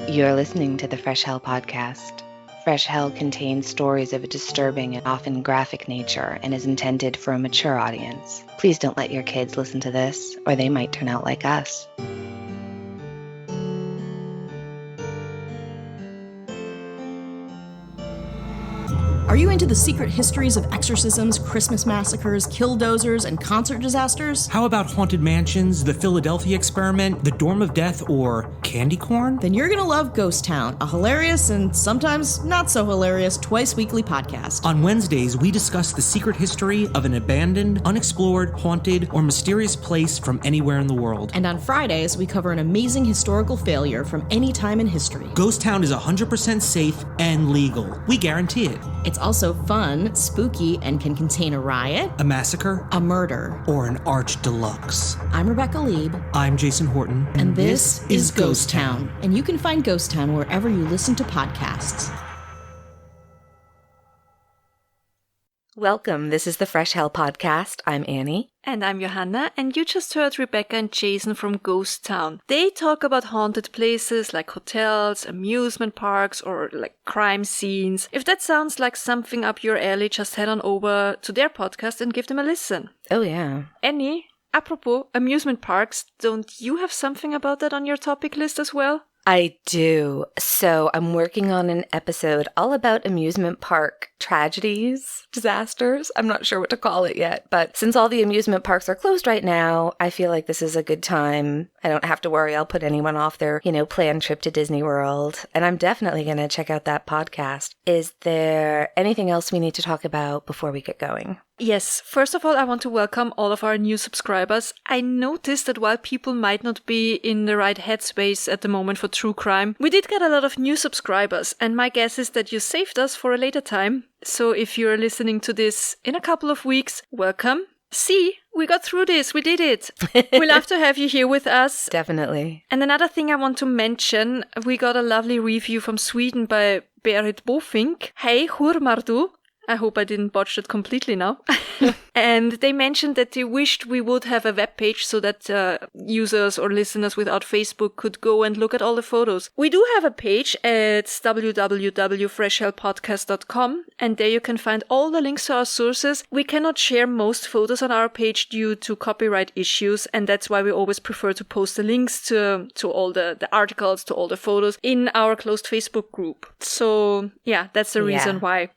You're listening to the Fresh Hell podcast. Fresh Hell contains stories of a disturbing and often graphic nature and is intended for a mature audience. Please don't let your kids listen to this, or they might turn out like us. Are you into the secret histories of exorcisms, Christmas massacres, killdozers, and concert disasters? How about haunted mansions, the Philadelphia experiment, the Dorm of Death, or candy corn? Then you're gonna love Ghost Town, a hilarious and sometimes not so hilarious twice-weekly podcast. On Wednesdays, we discuss the secret history of an abandoned, unexplored, haunted, or mysterious place from anywhere in the world. And on Fridays, we cover an amazing historical failure from any time in history. Ghost Town is 100% safe and legal. We guarantee it. It's also fun, spooky, and can contain a riot, A massacre, a murder, or an arch deluxe. I'm Rebecca Lieb. I'm Jason Horton. And this is Ghost Town. And you can find Ghost Town wherever you listen to podcasts. Welcome, this is the Fresh Hell podcast. I'm Annie. And I'm Johanna, and you just heard Rebecca and Jason from Ghost Town. They talk about haunted places like hotels, amusement parks, or like crime scenes. If that sounds like something up your alley, just head on over to their podcast and give them a listen. Oh yeah. Annie, apropos amusement parks, don't you have something about that on your topic list as well? I do. So I'm working on an episode all about amusement park tragedies, disasters. I'm not sure what to call it yet, but since all the amusement parks are closed right now, I feel like this is a good time. I don't have to worry I'll put anyone off their, planned trip to Disney World. And I'm definitely going to check out that podcast. Is there anything else we need to talk about before we get going? Yes, first of all, I want to welcome all of our new subscribers. I noticed that while people might not be in the right headspace at the moment for true crime, we did get a lot of new subscribers, and my guess is that you saved us for a later time. So if you're listening to this in a couple of weeks, welcome. See, we got through this. We did it. We love to have you here with us. Definitely. And another thing I want to mention, we got a lovely review from Sweden by Berit Bofink. Hej, hur mår du? I hope I didn't botch it completely now. And they mentioned that they wished we would have a webpage so that users or listeners without Facebook could go and look at all the photos. We do have a page at www.freshhellpodcast.com, and there you can find all the links to our sources. We cannot share most photos on our page due to copyright issues, and that's why we always prefer to post the links to all the articles, to all the photos in our closed Facebook group. So yeah, that's the reason why.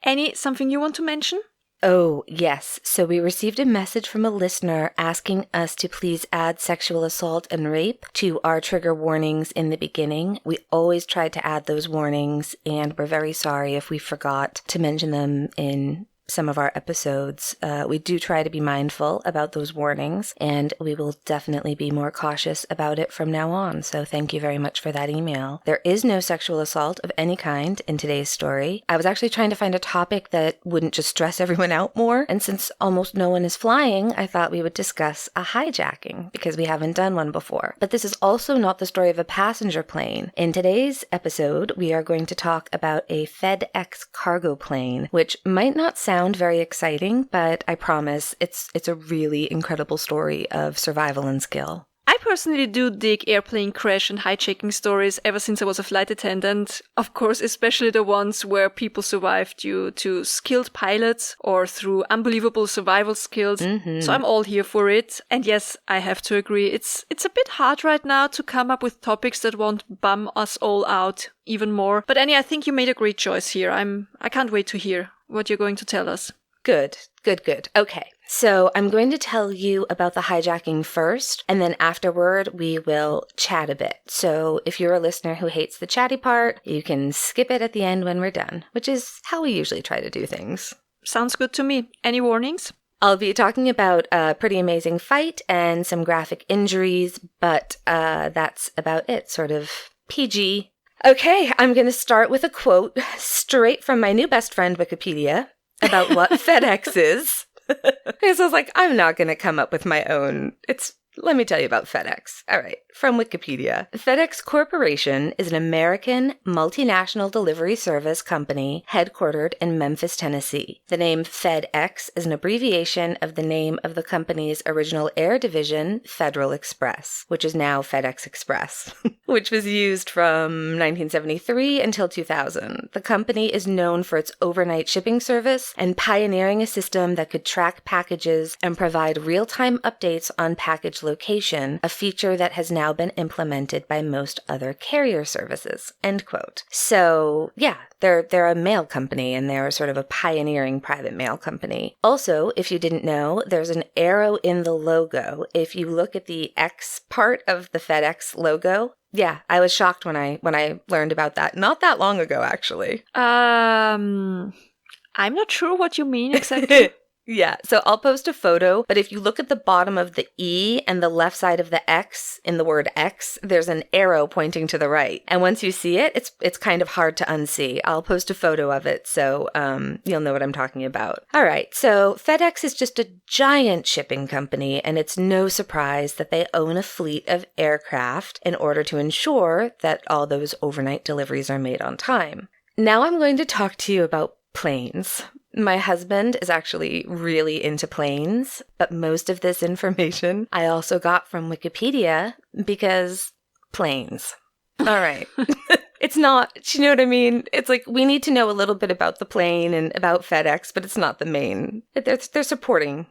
Annie, something you want to mention? Oh, yes. So we received a message from a listener asking us to please add sexual assault and rape to our trigger warnings in the beginning. We always tried to add those warnings, and we're very sorry if we forgot to mention them in some of our episodes. We do try to be mindful about those warnings, and we will definitely be more cautious about it from now on. So thank you very much for that email. There is no sexual assault of any kind in today's story. I was actually trying to find a topic that wouldn't just stress everyone out more, and since almost no one is flying, I thought we would discuss a hijacking, because we haven't done one before. But this is also not the story of a passenger plane. In today's episode, we are going to talk about a FedEx cargo plane, which might not sound very exciting, but I promise it's a really incredible story of survival and skill. I personally do dig airplane crash and hijacking stories ever since I was a flight attendant. Of course, especially the ones where people survive due to skilled pilots or through unbelievable survival skills. Mm-hmm. So I'm all here for it. And yes, I have to agree, it's a bit hard right now to come up with topics that won't bum us all out even more. But Annie, I think you made a great choice here. I can't wait to hear what you're going to tell us. Good. Okay, so I'm going to tell you about the hijacking first, and then afterward we will chat a bit. So if you're a listener who hates the chatty part, you can skip it at the end when we're done, which is how we usually try to do things. Sounds good to me. Any warnings? I'll be talking about a pretty amazing fight and some graphic injuries, but that's about it, sort of PG. Okay, I'm going to start with a quote straight from my new best friend, Wikipedia, about what FedEx is. Because I was like, I'm not going to come up with my own. It's Let me tell you about FedEx. All right, from Wikipedia. FedEx Corporation is an American multinational delivery service company headquartered in Memphis, Tennessee. The name FedEx is an abbreviation of the name of the company's original air division, Federal Express, which is now FedEx Express, which was used from 1973 until 2000. The company is known for its overnight shipping service and pioneering a system that could track packages and provide real-time updates on package location, a feature that has now been implemented by most other carrier services, end quote. So, yeah, they're a mail company, and they're sort of a pioneering private mail company. Also, if you didn't know, there's an arrow in the logo. If you look at the X part of the FedEx logo, yeah, I was shocked when I learned about that. Not that long ago, actually. I'm not sure what you mean exactly. Yeah, so I'll post a photo, but if you look at the bottom of the E and the left side of the X in the word X, there's an arrow pointing to the right. And once you see it, it's kind of hard to unsee. I'll post a photo of it so you'll know what I'm talking about. All right, so FedEx is just a giant shipping company, and it's no surprise that they own a fleet of aircraft in order to ensure that all those overnight deliveries are made on time. Now I'm going to talk to you about planes. My husband is actually really into planes, but most of this information I also got from Wikipedia because planes. All right. It's not, you know what I mean? It's like we need to know a little bit about the plane and about FedEx, but it's not the main. They're supporting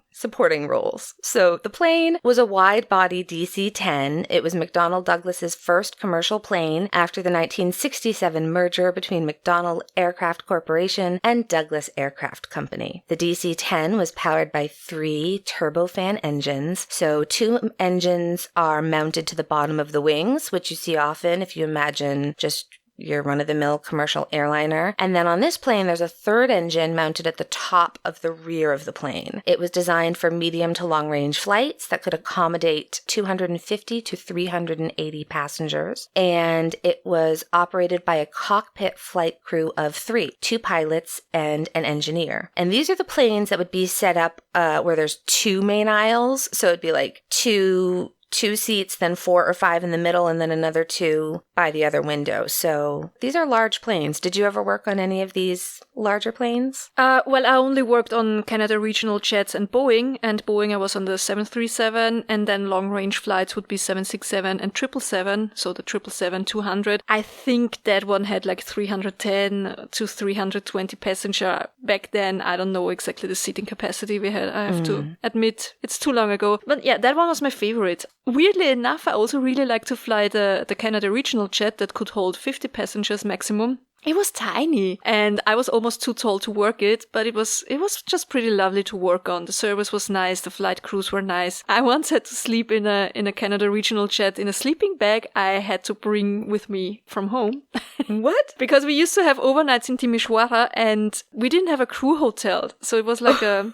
roles. So the plane was a wide-body DC-10. It was McDonnell Douglas's first commercial plane after the 1967 merger between McDonnell Aircraft Corporation and Douglas Aircraft Company. The DC-10 was powered by 3 turbofan engines. So 2 engines are mounted to the bottom of the wings, which you see often if you imagine just your run-of-the-mill commercial airliner. And then on this plane, there's a 3rd engine mounted at the top of the rear of the plane. It was designed for medium to long-range flights that could accommodate 250 to 380 passengers. And it was operated by a cockpit flight crew of 3, 2 pilots and an engineer. And these are the planes that would be set up where there's 2 main aisles. So it'd be like 2 seats, then 4 or 5 in the middle, and then another 2 by the other window. So these are large planes. Did you ever work on any of these larger planes? Well, I only worked on Canada Regional Jets and Boeing I was on the 737, and then long-range flights would be 767 and 777, so the 777-200. I think that one had like 310 to 320 passenger back then. I don't know exactly the seating capacity we had. I have to admit, it's too long ago. But yeah, that one was my favorite. Weirdly enough, I also really like to fly the Canada Regional Jet that could hold 50 passengers maximum. It was tiny, and I was almost too tall to work it, but it was just pretty lovely to work on. The service was nice, the flight crews were nice. I once had to sleep in a Canada Regional Jet in a sleeping bag I had to bring with me from home. What? Because we used to have overnights in Timișoara, and we didn't have a crew hotel, so it was like a,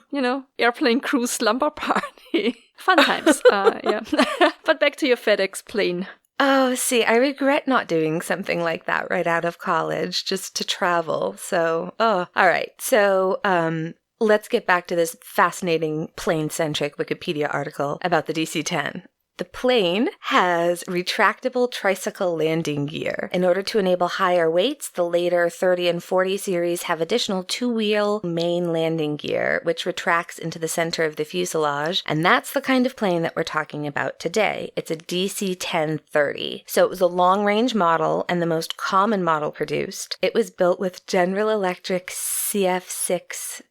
airplane crew slumber party. Fun times, yeah. But back to your FedEx plane. Oh, see, I regret not doing something like that right out of college, just to travel. So, all right. So, let's get back to this fascinating plane-centric Wikipedia article about the DC-10. The plane has retractable tricycle landing gear. In order to enable higher weights, the later 30 and 40 series have additional 2-wheel main landing gear, which retracts into the center of the fuselage. And that's the kind of plane that we're talking about today. It's a DC-10-30. So it was a long-range model and the most common model produced. It was built with General Electric CF650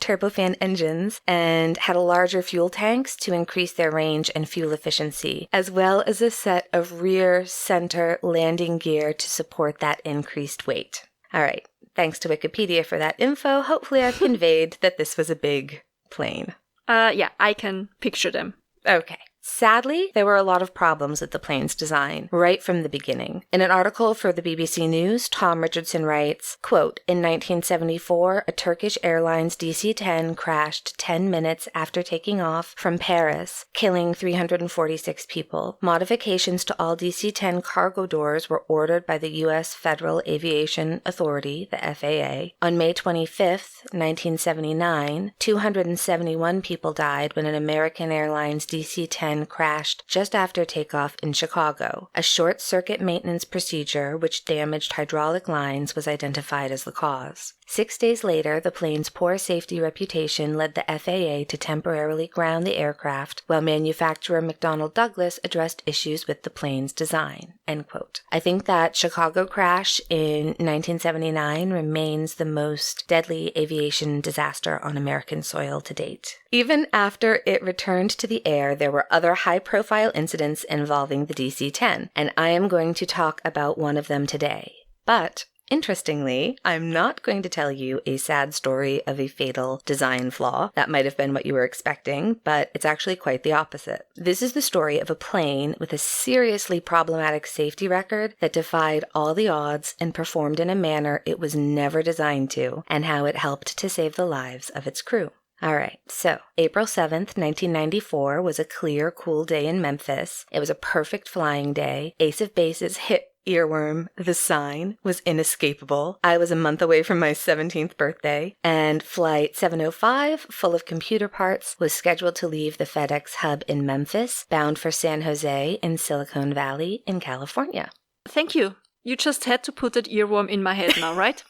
turbofan engines and had a larger fuel tanks to increase their range and fuel efficiency, as well as a set of rear center landing gear to support that increased weight. All right, thanks to Wikipedia for that info. Hopefully I've conveyed that this was a big plane. Yeah, I can picture them. Okay. Sadly, there were a lot of problems with the plane's design, right from the beginning. In an article for the BBC News, Tom Richardson writes, quote, in 1974, a Turkish Airlines DC-10 crashed 10 minutes after taking off from Paris, killing 346 people. Modifications to all DC-10 cargo doors were ordered by the U.S. Federal Aviation Authority, the FAA. On May 25th, 1979, 271 people died when an American Airlines DC-10 plane crashed just after takeoff in Chicago. A short-circuit maintenance procedure which damaged hydraulic lines was identified as the cause. 6 days later, the plane's poor safety reputation led the FAA to temporarily ground the aircraft, while manufacturer McDonnell Douglas addressed issues with the plane's design. End quote. I think that Chicago crash in 1979 remains the most deadly aviation disaster on American soil to date. Even after it returned to the air, there were other high-profile incidents involving the DC-10, and I am going to talk about one of them today. But interestingly, I'm not going to tell you a sad story of a fatal design flaw. That might have been what you were expecting, but it's actually quite the opposite. This is the story of a plane with a seriously problematic safety record that defied all the odds and performed in a manner it was never designed to, and how it helped to save the lives of its crew. All right, so April 7th, 1994 was a clear, cool day in Memphis. It was a perfect flying day. Ace of Base's hit earworm, The Sign, was inescapable. I was a month away from my 17th birthday, and Flight 705, full of computer parts, was scheduled to leave the FedEx hub in Memphis, bound for San Jose in Silicon Valley in California. Thank you. You just had to put that earworm in my head now, right?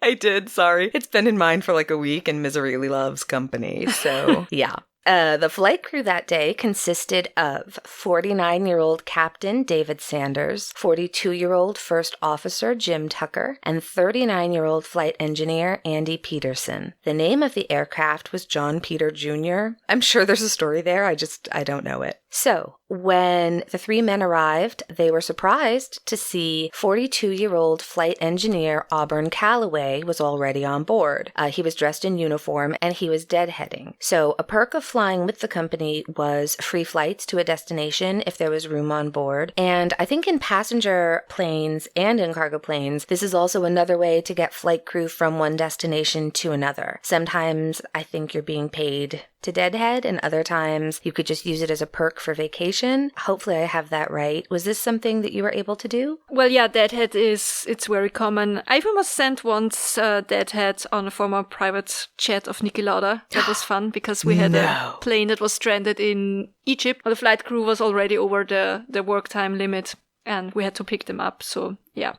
I did, sorry. It's been in mine for like a week, and misery loves company, so yeah. The flight crew that day consisted of 49-year-old Captain David Sanders, 42-year-old First Officer Jim Tucker, and 39-year-old Flight Engineer Andy Peterson. The name of the aircraft was John Peter Jr. I'm sure there's a story there, I don't know it. So, when the three men arrived, they were surprised to see 42-year-old Flight Engineer Auburn Callaway was already on board. He was dressed in uniform, and he was deadheading. So, a perk of flying with the company was free flights to a destination if there was room on board. And I think in passenger planes and in cargo planes, this is also another way to get flight crew from one destination to another. Sometimes I think you're being paid to deadhead, and other times you could just use it as a perk for vacation. Hopefully I have that right. Was this something that you were able to do? Well, yeah, deadhead it's very common. I even was sent once deadhead on a former private jet of Niki Lauda. That was fun because we had a plane that was stranded in Egypt. The flight crew was already over the work time limit, and we had to pick them up. So, yeah.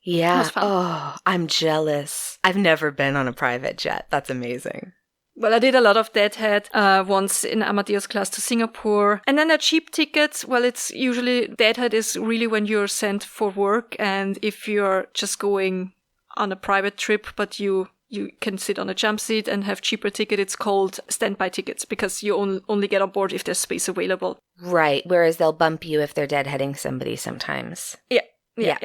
Yeah. It was fun. Oh, I'm jealous. I've never been on a private jet. That's amazing. Well, I did a lot of Deadhead, once in Amadeus class to Singapore. And then the cheap tickets, well, it's usually, Deadhead is really when you're sent for work. And if you're just going on a private trip, but you can sit on a jump seat and have cheaper ticket, it's called standby tickets because you only get on board if there's space available. Right, whereas they'll bump you if they're deadheading somebody sometimes. Yeah.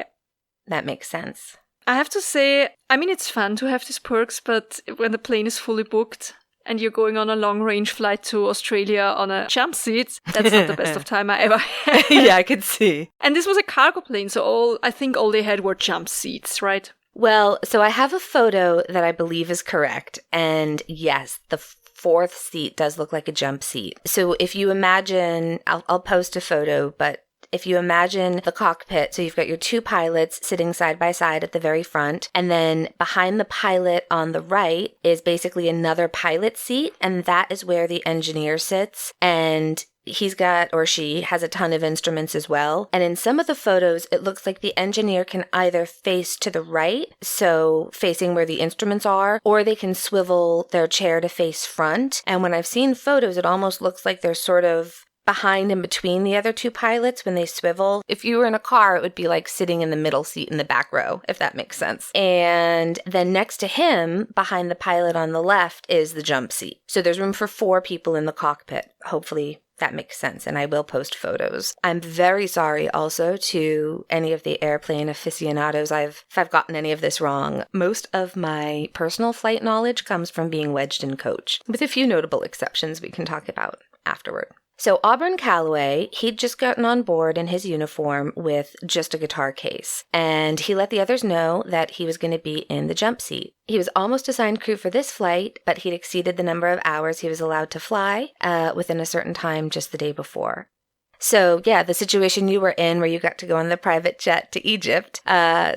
That makes sense. I have to say, I mean, it's fun to have these perks, but when the plane is fully booked and you're going on a long-range flight to Australia on a jump seat, that's not the best of time I ever had. Yeah, I could see. And this was a cargo plane, so I think all they had were jump seats, right? Well, so I have a photo that I believe is correct. And yes, the fourth seat does look like a jump seat. So if you imagine, I'll post a photo, but if you imagine the cockpit, so you've got your two pilots sitting side by side at the very front, and then behind the pilot on the right is basically another pilot seat, and that is where the engineer sits, and he's got, or she has a ton of instruments as well. And in some of the photos, it looks like the engineer can either face to the right, so facing where the instruments are, or they can swivel their chair to face front. And when I've seen photos, it almost looks like they're sort of behind and between the other two pilots when they swivel. If you were in a car, it would be like sitting in the middle seat in the back row, if that makes sense. And then next to him, behind the pilot on the left, is the jump seat. So there's room for 4 people in the cockpit. Hopefully that makes sense, and I will post photos. I'm very sorry also to any of the airplane aficionados if I've gotten any of this wrong. Most of my personal flight knowledge comes from being wedged in coach, with a few notable exceptions we can talk about afterward. So Auburn Calloway, he'd just gotten on board in his uniform with just a guitar case, and he let the others know that he was going to be in the jump seat. He was almost assigned crew for this flight, but he'd exceeded the number of hours he was allowed to fly within a certain time just the day before. So yeah, the situation you were in where you got to go on the private jet to Egypt,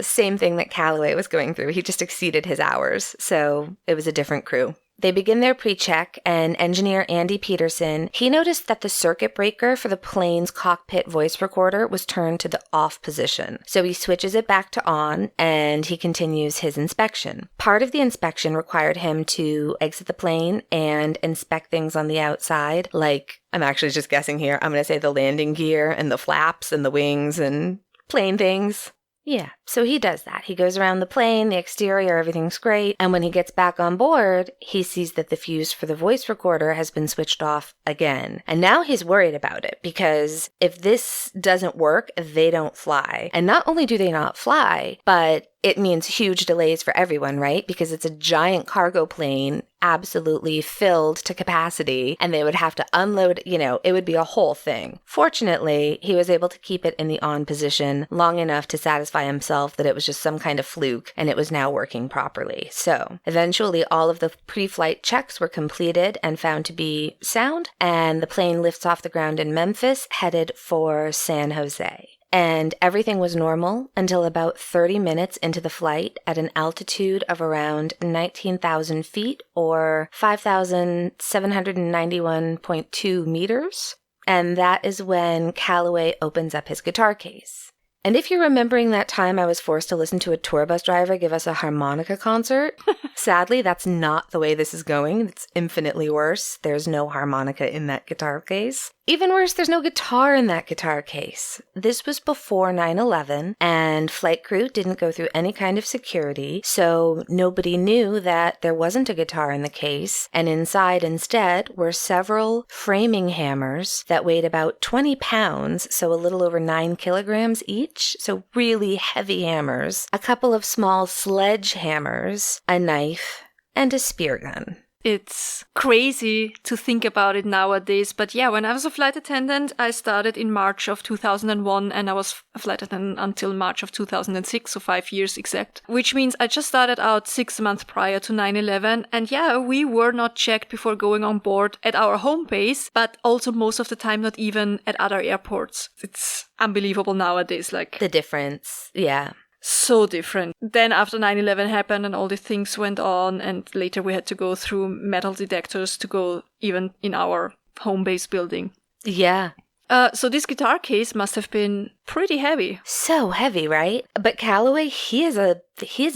same thing that Calloway was going through. He just exceeded his hours, so it was a different crew. They begin their pre-check, and engineer Andy Peterson, he noticed that the circuit breaker for the plane's cockpit voice recorder was turned to the off position. So he switches it back to on, and he continues his inspection. Part of the inspection required him to exit the plane and inspect things on the outside, like, I'm actually just guessing here, I'm going to say the landing gear and the flaps and the wings and plane things. Yeah, so he does that. He goes around the plane, the exterior, everything's great. And when he gets back on board, he sees that the fuse for the voice recorder has been switched off again. And now he's worried about it because if this doesn't work, they don't fly. And not only do they not fly, but it means huge delays for everyone, right? Because it's a giant cargo plane absolutely filled to capacity, and they would have to unload, it would be a whole thing. Fortunately, he was able to keep it in the on position long enough to satisfy himself that it was just some kind of fluke and it was now working properly. So eventually all of the pre-flight checks were completed and found to be sound, and the plane lifts off the ground in Memphis, headed for San Jose. And everything was normal until about 30 minutes into the flight at an altitude of around 19,000 feet or 5,791.2 meters. And that is when Calloway opens up his guitar case. And if you're remembering that time I was forced to listen to a tour bus driver give us a harmonica concert, sadly, that's not the way this is going. It's infinitely worse. There's no harmonica in that guitar case. Even worse, there's no guitar in that guitar case. This was before 9/11, and flight crew didn't go through any kind of security, so nobody knew that there wasn't a guitar in the case, and inside instead were several framing hammers that weighed about 20 pounds, so a little over 9 kilograms each, so really heavy hammers, a couple of small sledgehammers, a knife, and a spear gun. It's crazy to think about it nowadays, but yeah, when I was a flight attendant, I started in March of 2001 and I was a flight attendant until March of 2006, so 5 years exact, which means I just started out 6 months prior to 9/11, and yeah, we were not checked before going on board at our home base, but also most of the time not even at other airports. It's unbelievable nowadays, like the difference, yeah. So different. Then after 9/11 happened and all the things went on, and later we had to go through metal detectors to go even in our home base building. Yeah. So this guitar case must have been pretty heavy. So heavy, right? But Calloway, he is a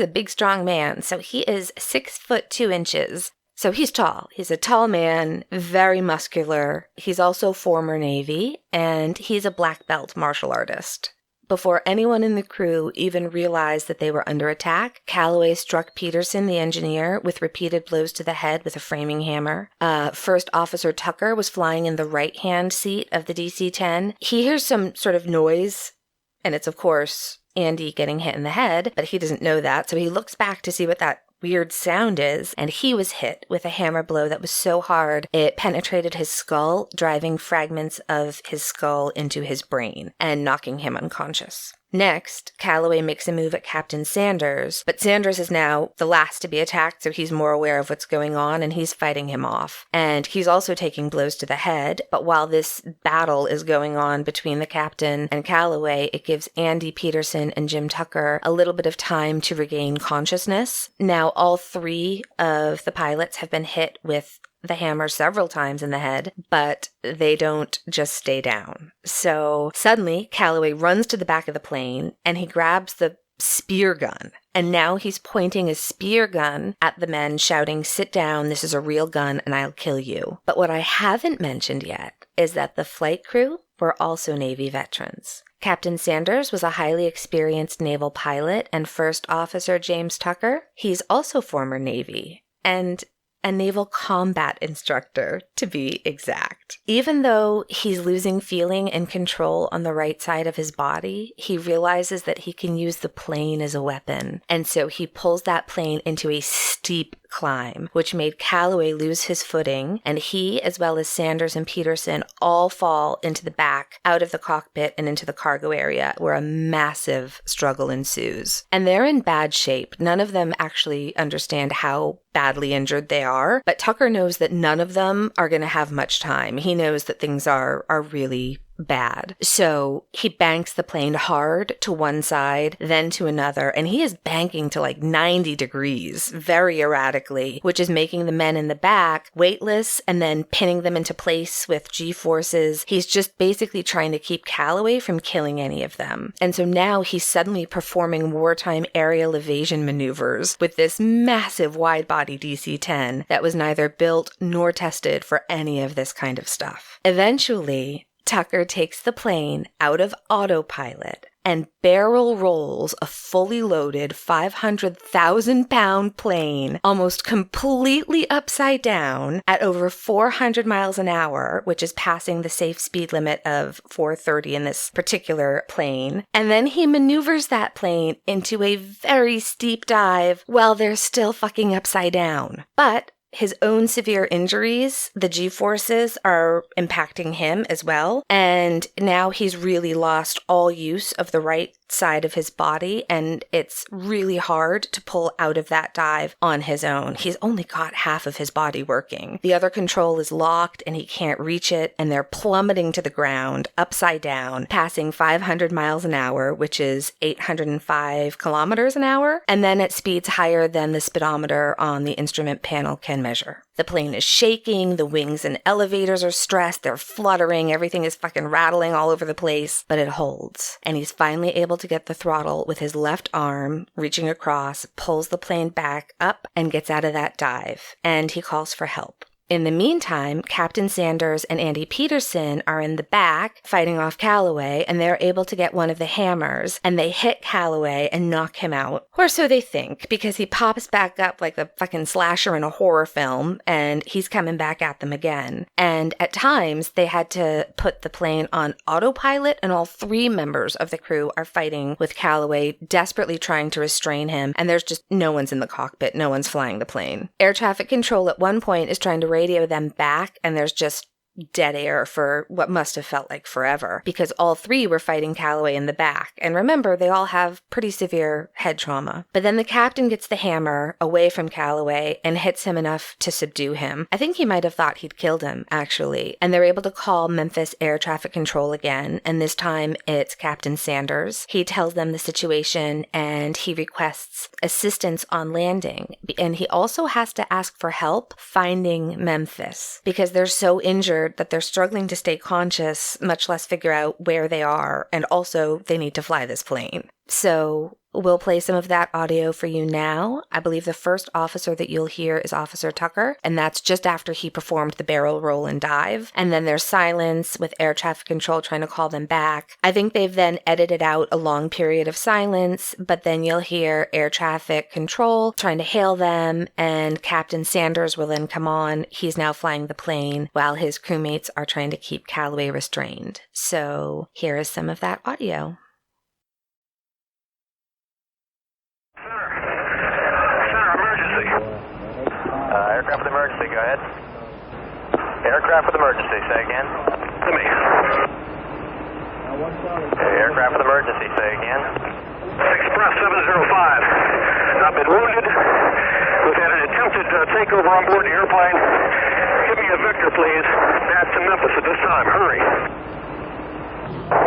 big, strong man. So he is 6'2". So he's tall. He's a tall man, very muscular. He's also former Navy, and he's a black belt martial artist. Before anyone in the crew even realized that they were under attack, Calloway struck Peterson, the engineer, with repeated blows to the head with a framing hammer. First Officer Tucker was flying in the right-hand seat of the DC-10. He hears some sort of noise, and it's, of course, Andy getting hit in the head, but he doesn't know that, so he looks back to see what that weird sound is, and he was hit with a hammer blow that was so hard it penetrated his skull, driving fragments of his skull into his brain and knocking him unconscious. Next, Calloway makes a move at Captain Sanders, but Sanders is now the last to be attacked, so he's more aware of what's going on, and he's fighting him off. And he's also taking blows to the head, but while this battle is going on between the captain and Calloway, it gives Andy Peterson and Jim Tucker a little bit of time to regain consciousness. Now, all three of the pilots have been hit with the hammer several times in the head, but they don't just stay down. So suddenly, Calloway runs to the back of the plane and he grabs the spear gun. And now he's pointing a spear gun at the men, shouting, "Sit down, this is a real gun and I'll kill you." But what I haven't mentioned yet is that the flight crew were also Navy veterans. Captain Sanders was a highly experienced naval pilot, and First Officer James Tucker, he's also former Navy. And a naval combat instructor, to be exact. Even though he's losing feeling and control on the right side of his body, he realizes that he can use the plane as a weapon. And so he pulls that plane into a steep climb, which made Calloway lose his footing, and he, as well as Sanders and Peterson, all fall into the back, out of the cockpit and into the cargo area, where a massive struggle ensues. And they're in bad shape. None of them actually understand how badly injured they are, but Tucker knows that none of them are going to have much time. He knows that things are really bad. So he banks the plane hard to one side, then to another, and he is banking to like 90 degrees very erratically, which is making the men in the back weightless and then pinning them into place with G-forces. He's just basically trying to keep Calloway from killing any of them. And so now he's suddenly performing wartime aerial evasion maneuvers with this massive wide-body DC-10 that was neither built nor tested for any of this kind of stuff. Eventually, Tucker takes the plane out of autopilot and barrel rolls a fully loaded 500,000-pound plane almost completely upside down at over 400 miles an hour, which is passing the safe speed limit of 430 in this particular plane. And then he maneuvers that plane into a very steep dive while they're still fucking upside down. But his own severe injuries, the G-forces, are impacting him as well. And now he's really lost all use of the right side of his body, and it's really hard to pull out of that dive on his own. He's only got half of his body working. The other control is locked and he can't reach it, and they're plummeting to the ground, upside down, passing 500 miles an hour, which is 805 kilometers an hour, and then at speeds higher than the speedometer on the instrument panel can measure. The plane is shaking, the wings and elevators are stressed, they're fluttering, everything is fucking rattling all over the place, but it holds. And he's finally able to get the throttle with his left arm, reaching across, pulls the plane back up, and gets out of that dive. And he calls for help. In the meantime, Captain Sanders and Andy Peterson are in the back fighting off Calloway, and they're able to get one of the hammers, and they hit Calloway and knock him out. Or so they think, because he pops back up like the fucking slasher in a horror film, and he's coming back at them again. And at times, they had to put the plane on autopilot, and all 3 members of the crew are fighting with Calloway, desperately trying to restrain him, and there's just no one's in the cockpit, no one's flying the plane. Air traffic control at one point is trying to radio them back, and there's just dead air for what must have felt like forever, because all 3 were fighting Calloway in the back. And remember, they all have pretty severe head trauma. But then the captain gets the hammer away from Calloway and hits him enough to subdue him. I think he might have thought he'd killed him, actually. And they're able to call Memphis air traffic control again, and this time it's Captain Sanders. He tells them the situation and he requests assistance on landing. And he also has to ask for help finding Memphis, because they're so injured that they're struggling to stay conscious, much less figure out where they are, and also they need to fly this plane. So we'll play some of that audio for you now. I believe the first officer that you'll hear is Officer Tucker, and that's just after he performed the barrel roll and dive. And then there's silence with air traffic control trying to call them back. I think they've then edited out a long period of silence, but then you'll hear air traffic control trying to hail them, and Captain Sanders will then come on. He's now flying the plane while his crewmates are trying to keep Calloway restrained. So here is some of that audio. Aircraft with emergency, go ahead. Aircraft with emergency, say again. To me. Aircraft with emergency, say again. Express 705. I've been wounded. We've had an attempted takeover on board the airplane. Give me a vector, please. Back to Memphis at this time. Hurry.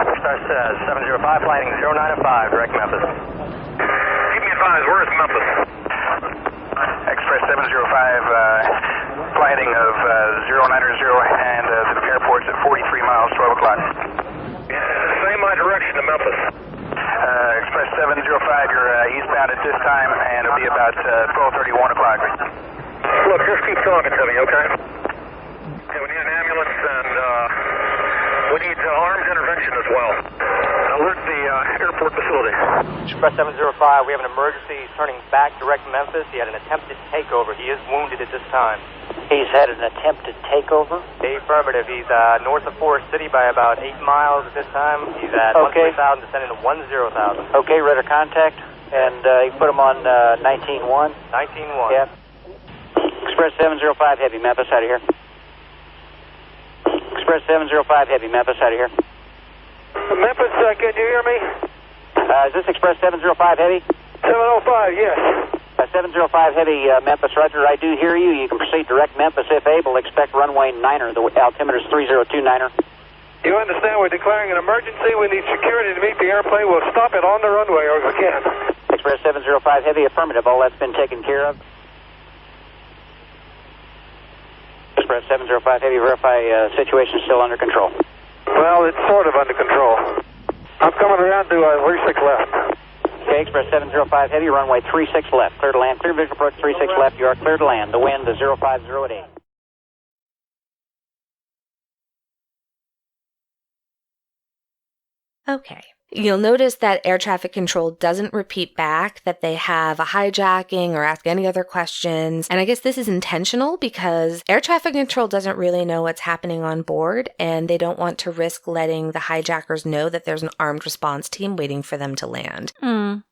Express 705, flighting 0905, direct Memphis. Keep me advised, where is Memphis? Express 705, flighting of 090 and the airport's at 43 miles, 12 o'clock. Say my direction to Memphis. Express 705, you're eastbound at this time, and it'll be about 12:30, 1 o'clock. Look, just keep talking to me, okay? Okay, we need an ambulance, and we need armed intervention as well. Alert the airport facility. Express 705, we have an emergency. He's turning back direct Memphis. He had an attempted takeover. He is wounded at this time. He's had an attempted takeover? Affirmative. He's north of Forest City by about 8 miles at this time. He's at 13,000, descending to 10,000. Okay, radar contact. And you put him on 19-1? 19-1. Yeah. Express 705 Heavy, Memphis out of here. Express 705 Heavy, Memphis out of here. Memphis, can you hear me? Is this Express 705 Heavy? 705, yes. 705 Heavy, Memphis, roger. I do hear you. You can proceed direct Memphis if able. Expect runway 9er. The altimeter is 302 9er. You understand we're declaring an emergency. We need security to meet the airplane. We'll stop it on the runway or we can. Express 705 Heavy, affirmative. All that's been taken care of. Express 705 Heavy, verify situation still under control. Well, it's sort of under control. I'm coming around to 36 left. Okay, Express 705 Heavy, runway 36 left. Clear to land. Clear visual approach 36 left. You are clear to land. The wind is 050 at 8. Okay. You'll notice that air traffic control doesn't repeat back that they have a hijacking or ask any other questions. And I guess this is intentional because air traffic control doesn't really know what's happening on board, and they don't want to risk letting the hijackers know that there's an armed response team waiting for them to land.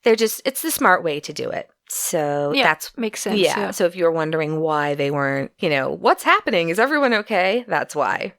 It's the smart way to do it. So that's makes sense. Yeah. So if you're wondering why they weren't, what's happening? Is everyone okay? That's why.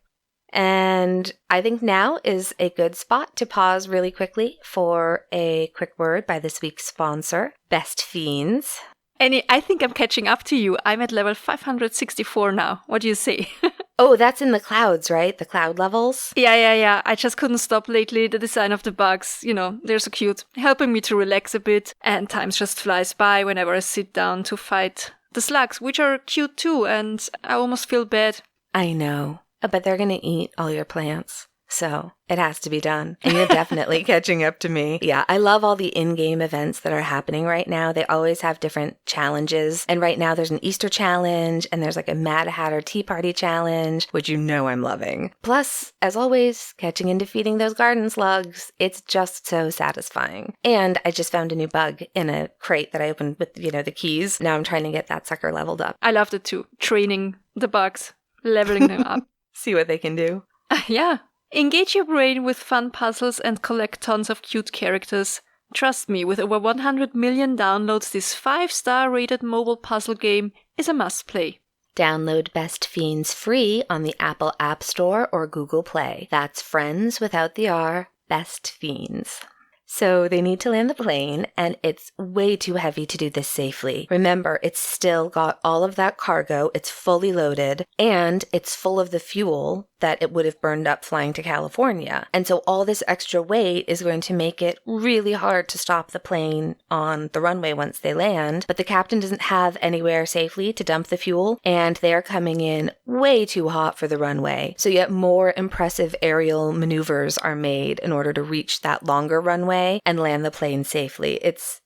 And I think now is a good spot to pause really quickly for a quick word by this week's sponsor, Best Fiends. Annie, I think I'm catching up to you. I'm at level 564 now. What do you say? Oh, that's in the clouds, right? The cloud levels? Yeah. I just couldn't stop lately. The design of the bugs, they're so cute. Helping me to relax a bit. And time just flies by whenever I sit down to fight the slugs, which are cute too. And I almost feel bad. I know. But they're going to eat all your plants. So it has to be done. And you're definitely catching up to me. Yeah, I love all the in-game events that are happening right now. They always have different challenges. And right now there's an Easter challenge and there's like a Mad Hatter Tea Party challenge, which I'm loving. Plus, as always, catching and defeating those garden slugs. It's just so satisfying. And I just found a new bug in a crate that I opened with, the keys. Now I'm trying to get that sucker leveled up. I loved it too. Training the bugs, leveling them up. See what they can do. Yeah. Engage your brain with fun puzzles and collect tons of cute characters. Trust me, with over 100 million downloads, this 5-star rated mobile puzzle game is a must-play. Download Best Fiends free on the Apple App Store or Google Play. That's Friends without the R, Best Fiends. So they need to land the plane, and it's way too heavy to do this safely. Remember, it's still got all of that cargo, it's fully loaded, and it's full of the fuel that it would have burned up flying to California. And so all this extra weight is going to make it really hard to stop the plane on the runway once they land. But the captain doesn't have anywhere safely to dump the fuel, and they're coming in way too hot for the runway. So yet more impressive aerial maneuvers are made in order to reach that longer runway and land the plane safely. It's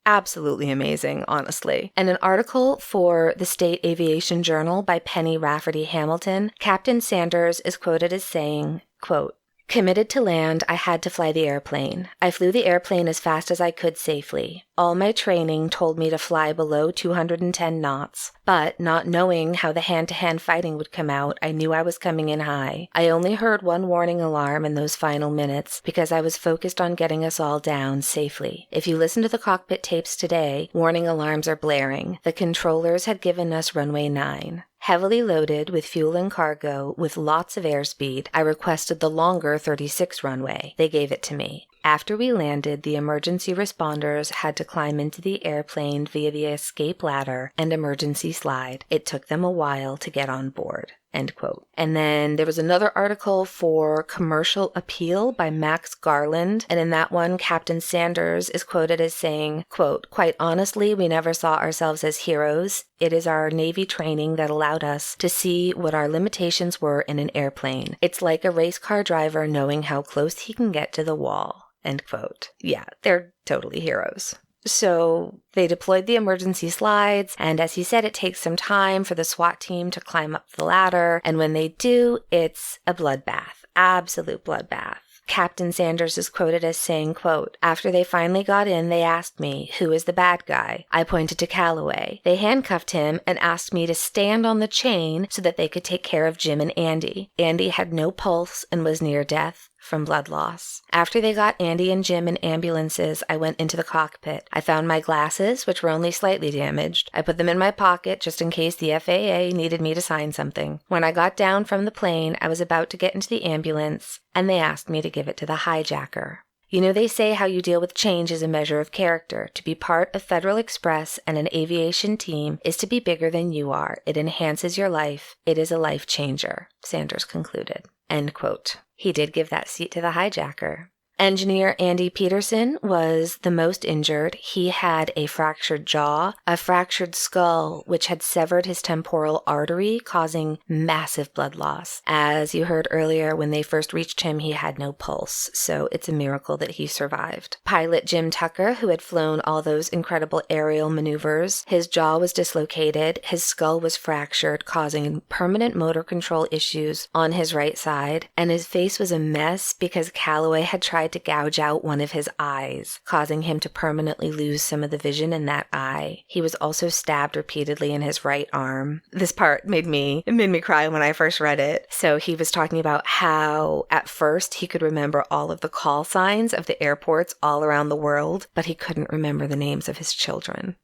absolutely amazing, honestly. And an article for the State Aviation Journal by Penny Rafferty Hamilton, Captain Sanders is quoted as saying, quote, "Committed to land, I had to fly the airplane. I flew the airplane as fast as I could safely. All my training told me to fly below 210 knots, but not knowing how the hand-to-hand fighting would come out, I knew I was coming in high. I only heard one warning alarm in those final minutes because I was focused on getting us all down safely. If you listen to the cockpit tapes today, warning alarms are blaring. The controllers had given us runway 9. Heavily loaded with fuel and cargo, with lots of airspeed, I requested the longer 36 runway. They gave it to me. After we landed, the emergency responders had to climb into the airplane via the escape ladder and emergency slide. It took them a while to get on board." End quote. And then there was another article for Commercial Appeal by Max Garland. And in that one, Captain Sanders is quoted as saying, quote, "Quite honestly, we never saw ourselves as heroes. It is our Navy training that allowed us to see what our limitations were in an airplane. It's like a race car driver knowing how close he can get to the wall." End quote. Yeah, they're totally heroes. So they deployed the emergency slides, and as he said, it takes some time for the SWAT team to climb up the ladder, and when they do, it's a bloodbath, absolute bloodbath. Captain Sanders is quoted as saying, quote, "After they finally got in, they asked me, 'Who is the bad guy?' I pointed to Calloway. They handcuffed him and asked me to stand on the chain so that they could take care of Jim and Andy. Andy had no pulse and was near death from blood loss. After they got Andy and Jim in ambulances, I went into the cockpit. I found my glasses, which were only slightly damaged. I put them in my pocket just in case the FAA needed me to sign something. When I got down from the plane, I was about to get into the ambulance, and they asked me to give it to the hijacker. You know, they say how you deal with change is a measure of character. To be part of Federal Express and an aviation team is to be bigger than you are. It enhances your life. It is a life changer," Sanders concluded. End quote. he did give that seat to the hijacker. Engineer Andy Peterson was the most injured. He had a fractured jaw, a fractured skull, which had severed his temporal artery, causing massive blood loss. As you heard earlier, when they first reached him, he had no pulse, so it's a miracle that he survived. Pilot Jim Tucker, who had flown all those incredible aerial maneuvers, his jaw was dislocated, his skull was fractured, causing permanent motor control issues on his right side, and his face was a mess because Calloway had tried to gouge out one of his eyes, causing him to permanently lose some of the vision in that eye. He was also stabbed repeatedly in his right arm. This part made me cry when I first read it. So he was talking about how at first he could remember all of the call signs of the airports all around the world, but he couldn't remember the names of his children.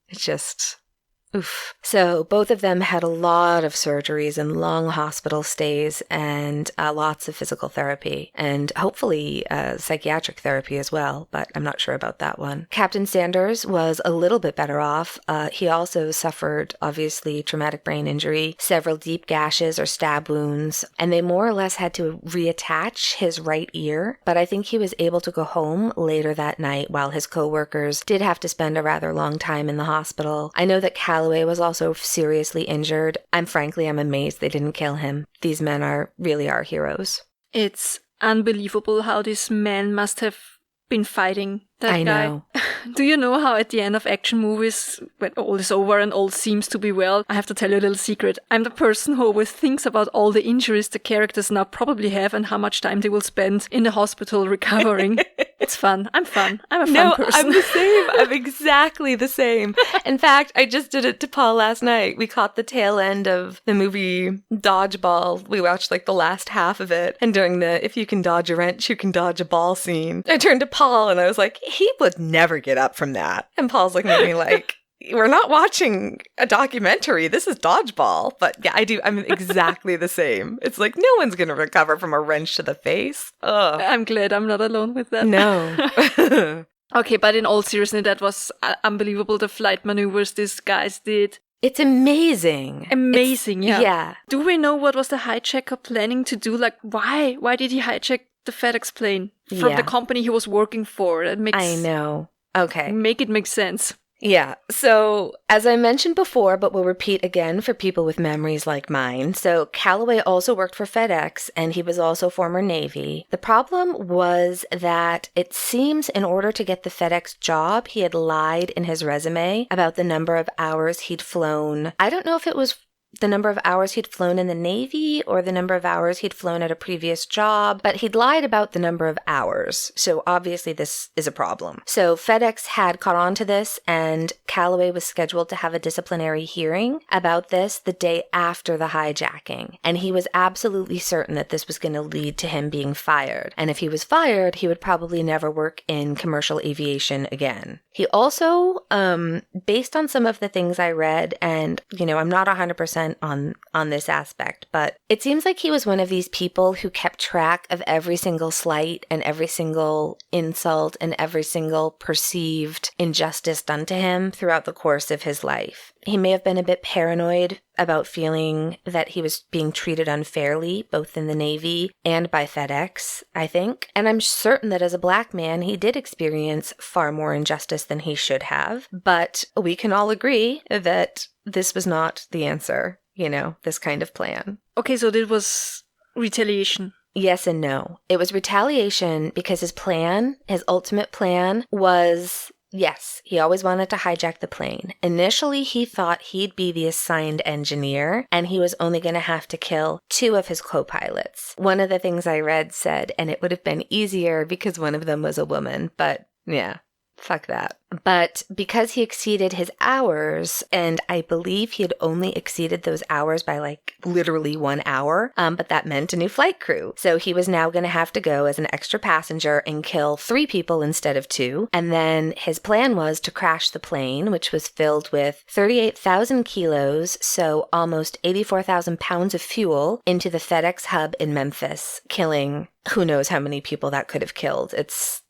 It's just... oof. So both of them had a lot of surgeries and long hospital stays and lots of physical therapy and hopefully psychiatric therapy as well, but I'm not sure about that one. Captain Sanders was a little bit better off. He also suffered, obviously, traumatic brain injury, several deep gashes or stab wounds, and they more or less had to reattach his right ear, but I think he was able to go home later that night while his co-workers did have to spend a rather long time in the hospital. I know that Calloway was also seriously injured. I'm amazed they didn't kill him. These men really are heroes. It's unbelievable how this man must have been fighting that I guy. know. Do you know how at the end of action movies, when all is over and all seems to be well, I have to tell you a little secret. I'm the person who always thinks about all the injuries the characters now probably have and how much time they will spend in the hospital recovering. It's fun. I'm fun. I'm a fun person. I'm the same. I'm exactly the same. In fact, I just did it to Paul last night. We caught the tail end of the movie Dodgeball. We watched like the last half of it. And during the if you can dodge a wrench, you can dodge a ball scene, I turned to Paul and I was like, he would never get up from that. And Paul's looking at me like, we're not watching a documentary. This is Dodgeball. But yeah, I'm exactly the same. It's like, no one's going to recover from a wrench to the face. Ugh. I'm glad I'm not alone with that. No. Okay, but in all seriousness, that was unbelievable, the flight maneuvers these guys did. It's amazing. Yeah. Yeah. Do we know what was the hijacker planning to do? Like, why? Why did he hijack the FedEx plane from the company he was working for? I know. Okay. Make it make sense. Yeah. So, as I mentioned before, but we'll repeat again for people with memories like mine. So, Callaway also worked for FedEx, and he was also former Navy. The problem was that it seems in order to get the FedEx job, he had lied in his resume about the number of hours he'd flown. I don't know if it was the number of hours he'd flown in the Navy or the number of hours he'd flown at a previous job, but he'd lied about the number of hours. So obviously this is a problem. So FedEx had caught on to this, and Callaway was scheduled to have a disciplinary hearing about this the day after the hijacking. And he was absolutely certain that this was going to lead to him being fired. And if he was fired, he would probably never work in commercial aviation again. He also, based on some of the things I read, and, I'm not 100% on this aspect, but it seems like he was one of these people who kept track of every single slight and every single insult and every single perceived injustice done to him throughout the course of his life. He may have been a bit paranoid about feeling that he was being treated unfairly, both in the Navy and by FedEx, I think. And I'm certain that as a black man, he did experience far more injustice than he should have. But we can all agree that this was not the answer, this kind of plan. Okay, so this was retaliation. Yes and no. It was retaliation because his ultimate plan was... yes, he always wanted to hijack the plane. Initially, he thought he'd be the assigned engineer, and he was only going to have to kill 2 of his co-pilots. One of the things I read said, and it would have been easier because one of them was a woman, but yeah. Fuck that. But because he exceeded his hours, and I believe he had only exceeded those hours by literally 1 hour, but that meant a new flight crew. So he was now going to have to go as an extra passenger and kill 3 people instead of 2. And then his plan was to crash the plane, which was filled with 38,000 kilos, so almost 84,000 pounds of fuel, into the FedEx hub in Memphis, killing who knows how many people that could have killed. It's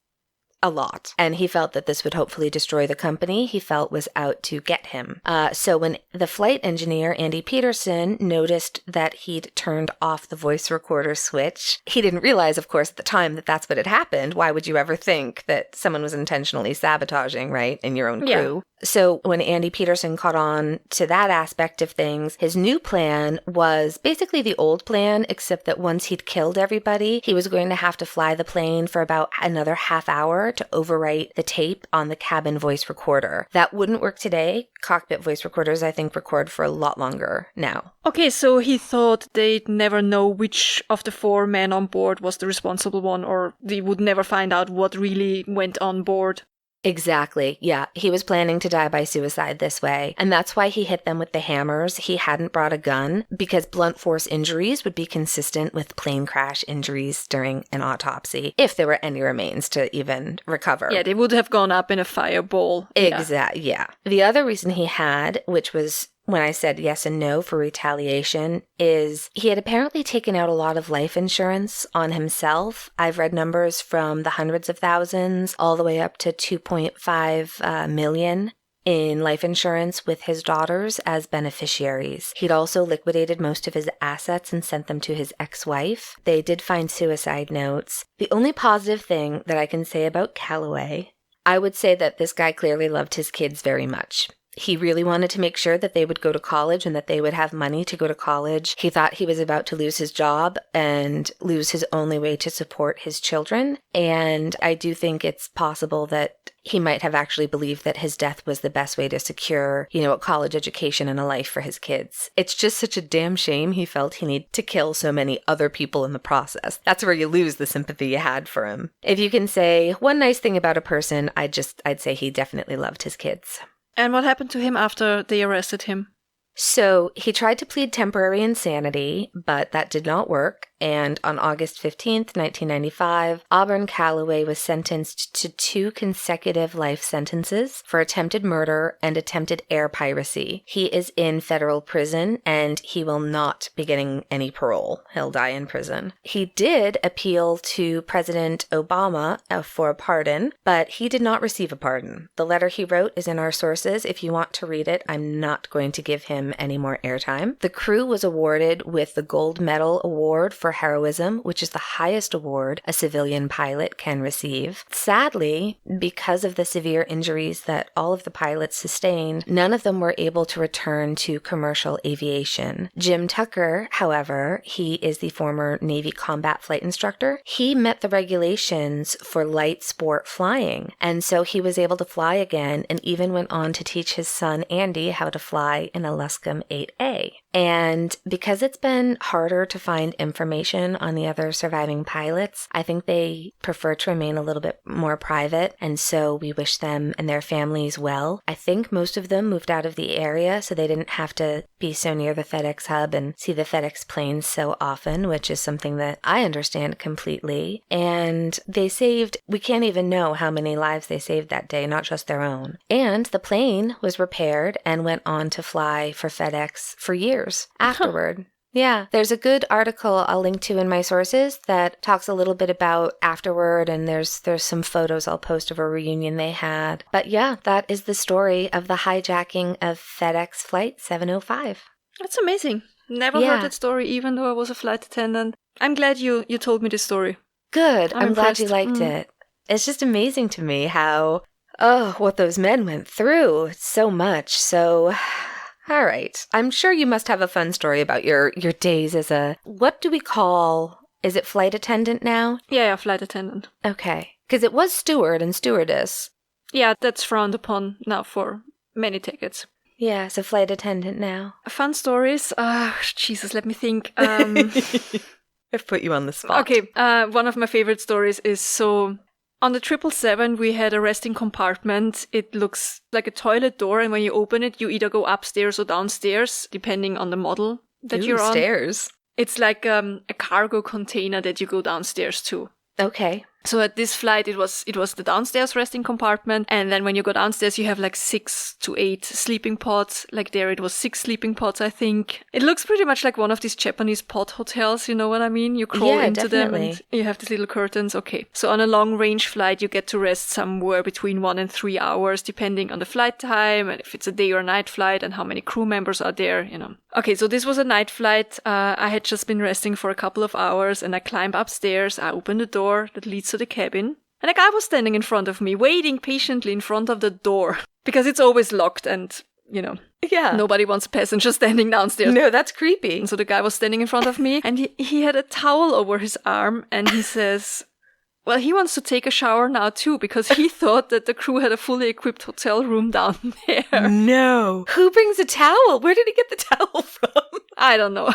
a lot. And he felt that this would hopefully destroy the company he felt was out to get him. So when the flight engineer, Andy Peterson, noticed that he'd turned off the voice recorder switch, he didn't realize, of course, at the time that that's what had happened. Why would you ever think that someone was intentionally sabotaging, right, in your own crew? Yeah. So when Andy Peterson caught on to that aspect of things, his new plan was basically the old plan, except that once he'd killed everybody, he was going to have to fly the plane for about another half hour to overwrite the tape on the cabin voice recorder. That wouldn't work today. Cockpit voice recorders, I think, record for a lot longer now. Okay, so he thought they'd never know which of the 4 men on board was the responsible one, or they would never find out what really went on board. Exactly. Yeah. He was planning to die by suicide this way. And that's why he hit them with the hammers. He hadn't brought a gun because blunt force injuries would be consistent with plane crash injuries during an autopsy, if there were any remains to even recover. Yeah, they would have gone up in a fireball. Exactly. Yeah. The other reason he had, which was when I said yes and no for retaliation, is he had apparently taken out a lot of life insurance on himself. I've read numbers from the hundreds of thousands all the way up to 2.5 million in life insurance with his daughters as beneficiaries. He'd also liquidated most of his assets and sent them to his ex-wife. They did find suicide notes. The only positive thing that I can say about Calloway, I would say that this guy clearly loved his kids very much. He really wanted to make sure that they would go to college and that they would have money to go to college. He thought he was about to lose his job and lose his only way to support his children. And I do think it's possible that he might have actually believed that his death was the best way to secure, a college education and a life for his kids. It's just such a damn shame he felt he needed to kill so many other people in the process. That's where you lose the sympathy you had for him. If you can say one nice thing about a person, I'd say he definitely loved his kids. And what happened to him after they arrested him? So he tried to plead temporary insanity, but that did not work. And on August 15th, 1995, Auburn Calloway was sentenced to 2 consecutive life sentences for attempted murder and attempted air piracy. He is in federal prison, and he will not be getting any parole. He'll die in prison. He did appeal to President Obama for a pardon, but he did not receive a pardon. The letter he wrote is in our sources. If you want to read it, I'm not going to give him any more airtime. The crew was awarded with the Gold Medal Award for heroism, which is the highest award a civilian pilot can receive. Sadly, because of the severe injuries that all of the pilots sustained, none of them were able to return to commercial aviation. Jim Tucker, however, he is the former Navy combat flight instructor. He met the regulations for light sport flying, and so he was able to fly again and even went on to teach his son Andy how to fly in a Luscombe 8A. And because it's been harder to find information on the other surviving pilots, I think they prefer to remain a little bit more private, and so we wish them and their families well. I think most of them moved out of the area so they didn't have to be so near the FedEx hub and see the FedEx planes so often, which is something that I understand completely. And we can't even know how many lives they saved that day, not just their own. And the plane was repaired and went on to fly for FedEx for years afterward. Yeah, there's a good article I'll link to in my sources that talks a little bit about afterward, and there's some photos I'll post of a reunion they had. But yeah, that is the story of the hijacking of FedEx Flight 705. That's amazing. Never heard that story, even though I was a flight attendant. I'm glad you told me this story. Good. I'm glad you liked it. It's just amazing to me how, what those men went through. So much. So... All right. I'm sure you must have a fun story about your days as what do we call, is it flight attendant now? Yeah, flight attendant. Okay. Because it was steward and stewardess. Yeah, that's frowned upon now for many tickets. Yeah, so flight attendant now. Fun stories? Jesus, let me think. I've put you on the spot. Okay, one of my favorite stories is on the 777, we had a resting compartment. It looks like a toilet door, and when you open it, you either go upstairs or downstairs, depending on the model that you're on. Stairs. It's like a cargo container that you go downstairs to. Okay. So at this flight, it was the downstairs resting compartment. And then when you go downstairs, you have like 6 to 8 sleeping pods. Like there, it was 6 sleeping pods, I think. It looks pretty much like one of these Japanese pod hotels. You know what I mean? You crawl into them and you have these little curtains. Okay. So on a long range flight, you get to rest somewhere between 1 and 3 hours, depending on the flight time and if it's a day or night flight and how many crew members are there, you know. Okay. So this was a night flight. I had just been resting for a couple of hours and I climbed upstairs. I opened the door that leads to the cabin. And a guy was standing in front of me, waiting patiently in front of the door. Because it's always locked and, you know, nobody wants passengers standing downstairs. No, that's creepy. And so the guy was standing in front of me and he had a towel over his arm and he says, well, he wants to take a shower now too because he thought that the crew had a fully equipped hotel room down there. No. Who brings a towel? Where did he get the towel from? I don't know.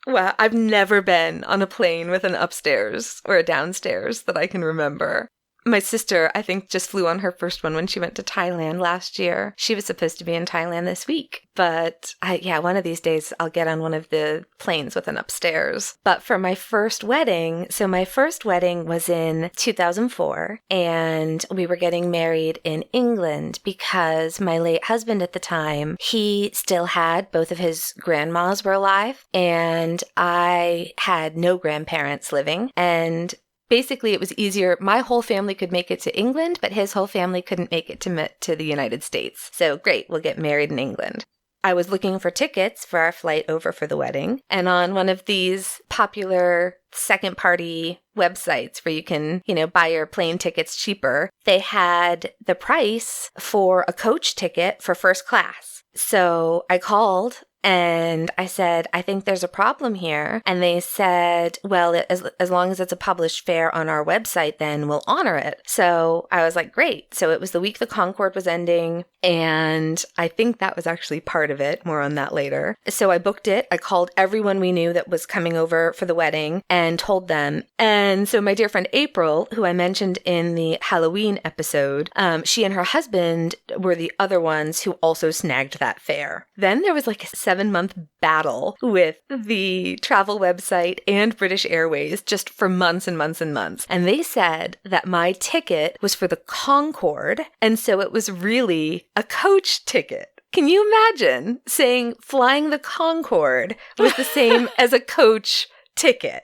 Well, I've never been on a plane with an upstairs or a downstairs that I can remember. My sister, I think, just flew on her first one when she went to Thailand last year. She was supposed to be in Thailand this week. But one of these days I'll get on one of the planes with an upstairs. But for my first wedding, so my first wedding was in 2004 and we were getting married in England because my late husband at the time, he still had both of his grandmas were alive and I had no grandparents living. And basically, it was easier. My whole family could make it to England, but his whole family couldn't make it to the United States. So great, we'll get married in England. I was looking for tickets for our flight over for the wedding. And on one of these popular second-party websites where you can, buy your plane tickets cheaper, they had the price for a coach ticket for first class. So I called and I said, I think there's a problem here. And they said, well, as long as it's a published fare on our website, then we'll honor it. So I was like, great. So it was the week the Concorde was ending. And I think that was actually part of it. More on that later. So I booked it. I called everyone we knew that was coming over for the wedding and told them. And so my dear friend April, who I mentioned in the Halloween episode, she and her husband were the other ones who also snagged that fare. Then there was like a 7-month battle with the travel website and British Airways just for months and months and months. And they said that my ticket was for the Concorde. And so it was really a coach ticket. Can you imagine saying flying the Concorde was the same as a coach ticket?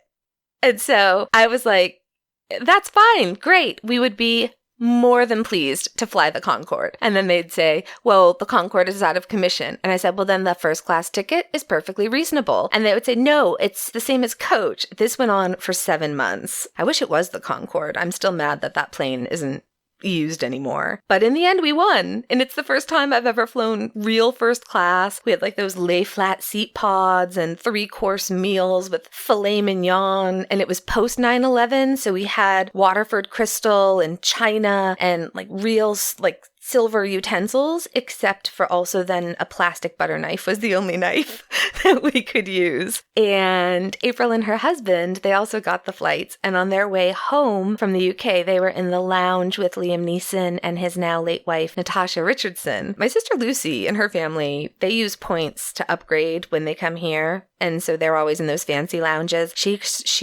And so I was like, that's fine. Great. We would be more than pleased to fly the Concorde. And then they'd say, well, the Concorde is out of commission. And I said, well, then the first class ticket is perfectly reasonable. And they would say, no, it's the same as coach. This went on for 7 months. I wish it was the Concorde. I'm still mad that plane isn't used anymore. But in the end, we won. And it's the first time I've ever flown real first class. We had like those lay flat seat pods and 3-course meals with filet mignon. And it was post 9/11. So we had Waterford crystal and china and like real like silver utensils, except for also then a plastic butter knife was the only knife that we could use. And April and her husband, they also got the flights. And on their way home from the UK, they were in the lounge with Liam Neeson and his now late wife, Natasha Richardson. My sister Lucy and her family, they use points to upgrade when they come here. And so they're always in those fancy lounges. She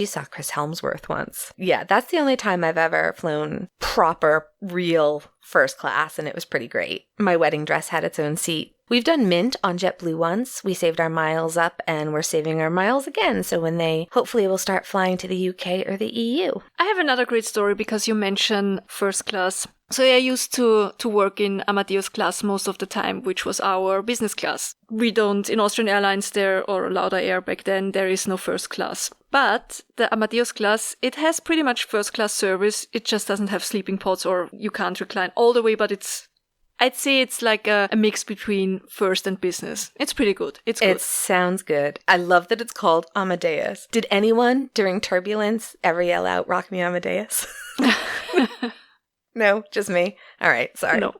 saw Chris Helmsworth once. Yeah, that's the only time I've ever flown proper, real first class, and it was pretty great. My wedding dress had its own seat. We've done Mint on JetBlue once. We saved our miles up, and we're saving our miles again. So when they hopefully will start flying to the UK or the EU. I have another great story because you mentioned first class. So I used to work in Amadeus class most of the time, which was our business class. We don't, in Austrian Airlines there, or Lauda Air back then, there is no first class. But the Amadeus class, it has pretty much first class service. It just doesn't have sleeping pods or you can't recline all the way, but I'd say it's like a mix between first and business. It's pretty good. It's good. It sounds good. I love that it's called Amadeus. Did anyone during turbulence ever yell out, "Rock me Amadeus"? No, just me. All right, sorry. No.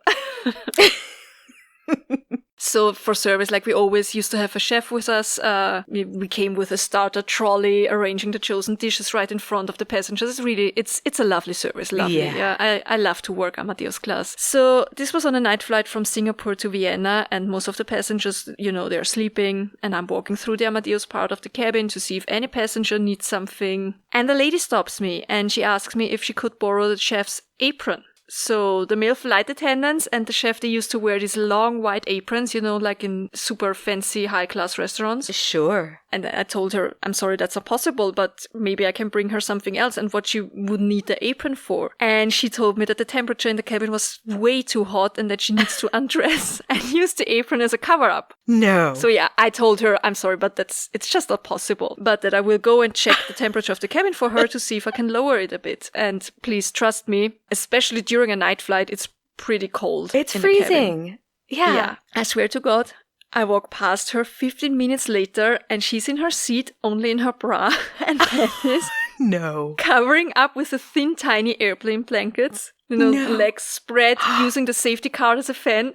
So for service, like we always used to have a chef with us. We came with a starter trolley, arranging the chosen dishes right in front of the passengers. It's a lovely service. Lovely. Yeah. I love to work Amadeus class. So this was on a night flight from Singapore to Vienna, and most of the passengers, they're sleeping, and I'm walking through the Amadeus part of the cabin to see if any passenger needs something. And the lady stops me and she asks me if she could borrow the chef's apron. So the male flight attendants and the chef, they used to wear these long white aprons, like in super fancy high-class restaurants. Sure. And I told her, I'm sorry, that's not possible, but maybe I can bring her something else and what she would need the apron for. And she told me that the temperature in the cabin was way too hot and that she needs to undress and use the apron as a cover-up. No. So yeah, I told her, I'm sorry, but it's just not possible. But that I will go and check the temperature of the cabin for her to see if I can lower it a bit. And please trust me, especially during a night flight, it's pretty cold. It's in freezing. Yeah. I swear to God. I walk past her 15 minutes later and she's in her seat only in her bra and panties. No. Covering up with a thin, tiny airplane blankets. Legs spread, using the safety card as a fan.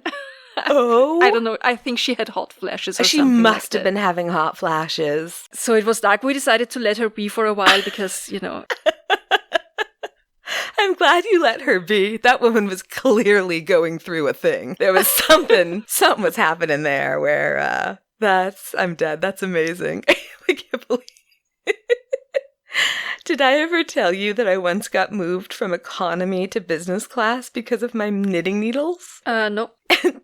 Oh. I don't know. I think she had hot flashes or she something. She must have been having hot flashes. So it was dark. We decided to let her be for a while because, I'm glad you let her be. That woman was clearly going through a thing. There was something was happening there where, I'm dead. That's amazing. I can't believe Did I ever tell you that I once got moved from economy to business class because of my knitting needles? No.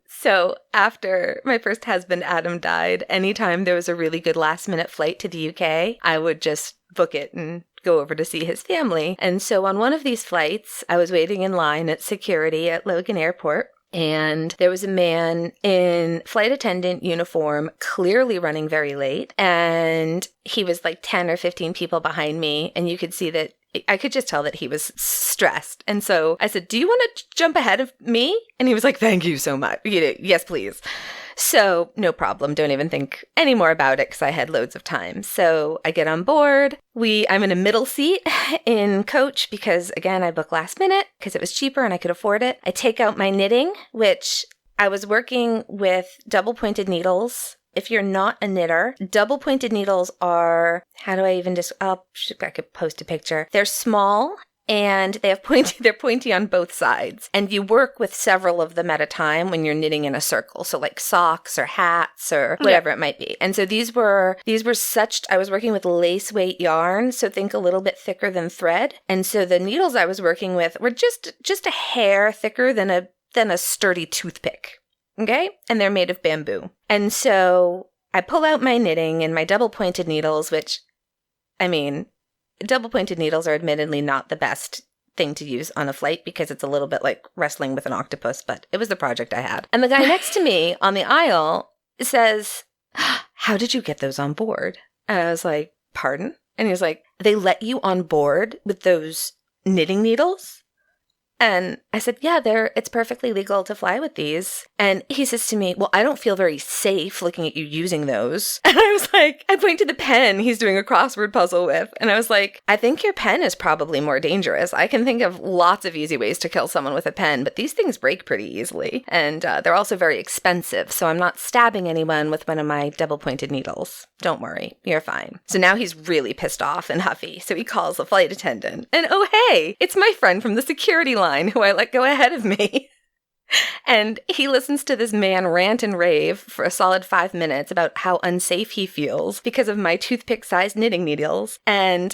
So after my first husband, Adam, died, anytime there was a really good last-minute flight to the UK, I would just book it and go over to see his family. And so on one of these flights, I was waiting in line at security at Logan Airport. And there was a man in flight attendant uniform, clearly running very late. And he was like 10 or 15 people behind me. And you could see that I could just tell that he was stressed. And so I said, do you want to jump ahead of me? And he was like, thank you so much. Yes, please. So no problem. Don't even think any more about it because I had loads of time. So I get on board. I'm in a middle seat in coach because, again, I booked last minute because it was cheaper and I could afford it. I take out my knitting, which I was working with double-pointed needles. If you're not a knitter, double-pointed needles are, how do I even I could post a picture. They're small. And they're pointy on both sides. And you work with several of them at a time when you're knitting in a circle. So like socks or hats or whatever it might be. And so these were I was working with lace weight yarn. So think a little bit thicker than thread. And so the needles I was working with were just a hair thicker than a sturdy toothpick. Okay? And they're made of bamboo. And so I pull out my knitting and my double-pointed needles, which, double-pointed needles are admittedly not the best thing to use on a flight because it's a little bit like wrestling with an octopus, but it was the project I had. And the guy next to me on the aisle says, how did you get those on board? And I was like, pardon? And he was like, they let you on board with those knitting needles? And I said, yeah, it's perfectly legal to fly with these. And he says to me, well, I don't feel very safe looking at you using those. And I was like, I point to the pen he's doing a crossword puzzle with. And I was like, I think your pen is probably more dangerous. I can think of lots of easy ways to kill someone with a pen, but these things break pretty easily. And they're also very expensive. So I'm not stabbing anyone with one of my double-pointed needles. Don't worry, you're fine. So now he's really pissed off and huffy. So he calls the flight attendant. And oh, hey, it's my friend from the security line who I let go ahead of me. And he listens to this man rant and rave for a solid 5 minutes about how unsafe he feels because of my toothpick-sized knitting needles. And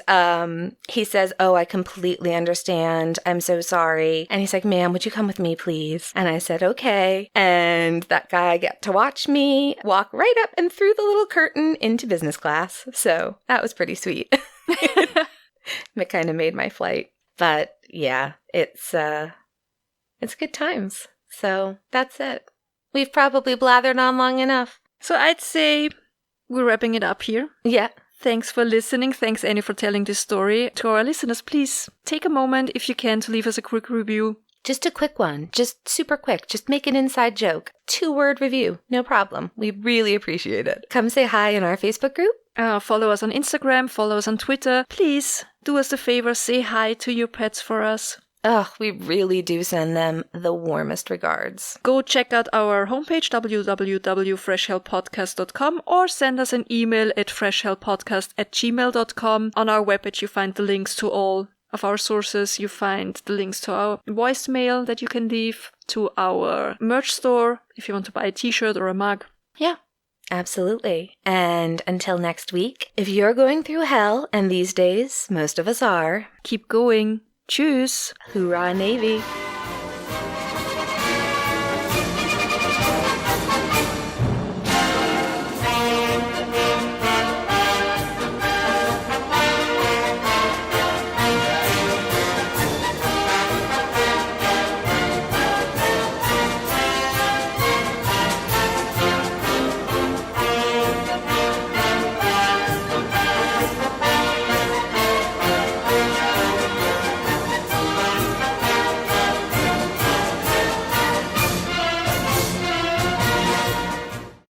he says, oh, I completely understand. I'm so sorry. And he's like, ma'am, would you come with me, please? And I said, okay. And that guy got to watch me walk right up and through the little curtain into business class. So that was pretty sweet. It kind of made my flight. But yeah, it's good times. So that's it. We've probably blathered on long enough. So I'd say we're wrapping it up here. Yeah. Thanks for listening. Thanks, Annie, for telling this story. To our listeners, please take a moment, if you can, to leave us a quick review. Just a quick one. Just super quick. Just make an inside joke. 2-word review. No problem. We really appreciate it. Come say hi in our Facebook group. Follow us on Instagram. Follow us on Twitter. Please do us a favor. Say hi to your pets for us. Oh, we really do send them the warmest regards. Go check out our homepage, www.freshhellpodcast.com, or send us an email at freshhellpodcast@gmail.com. On our webpage, you find the links to all of our sources. You find the links to our voicemail that you can leave, to our merch store if you want to buy a t-shirt or a mug. Yeah. Absolutely. And until next week, if you're going through hell, and these days most of us are, keep going. Tschüss. Hoorah, Navy.